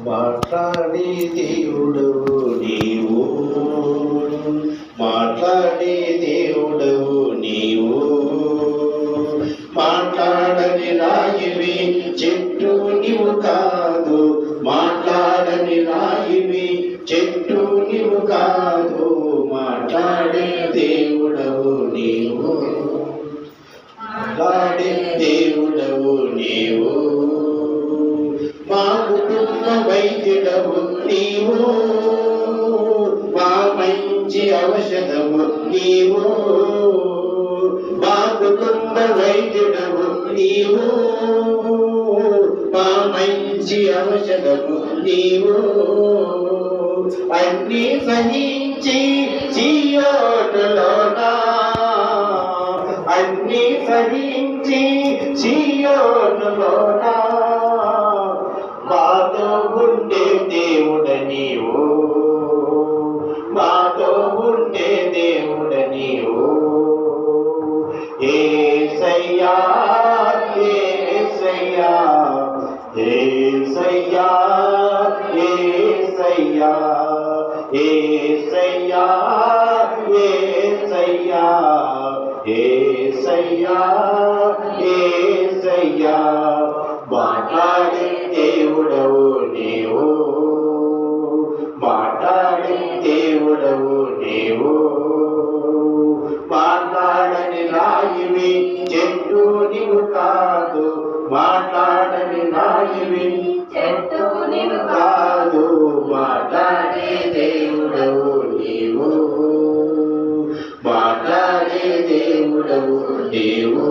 మాట్లాడే దేవుడవు నీవు, మాట్లాడే దేవుడవు నీవు, మాట్లాడని రాయివి చెట్టు నీవు కాదు, మాట్లాడని రాయివి చెట్టు నీవు కాదు, మాట్లాడే దేవుడవు నీవు, మాట్లాడే దేవుడవు నీవు, మా కుటుంబ వైద్యుడవు నీవు, మా మంచి ఔషధము నీవు, మా కుటుంబ వైద్యుడవు నీవు, మా మంచి ఔషధము నీవు, అన్ని సహించి సియోనులోనా, అన్ని సహించి సియోనులోనా మాతో ఉండే దేవుడ నీవు, మాతో ఉండే దేవుడ నీవు, యేసయ్యా యేసయ్యా యేసయ్యా యేసయ్యా యేసయ్యా యేసయ్యా యేసయ్యా యేసయ్యా మాట్లాడే దేవుడవు నీవు, మాట్లాడే దేవుడవు నీవు, మాట్లాడని రాయివి చెట్టు నీవు కాదు, మాట్లాడని రాయివి చెట్టు నీవు కాదు, మాట్లాడే దేవుడవు నీవు, మాట్లాడే దేవుడవు నీవు.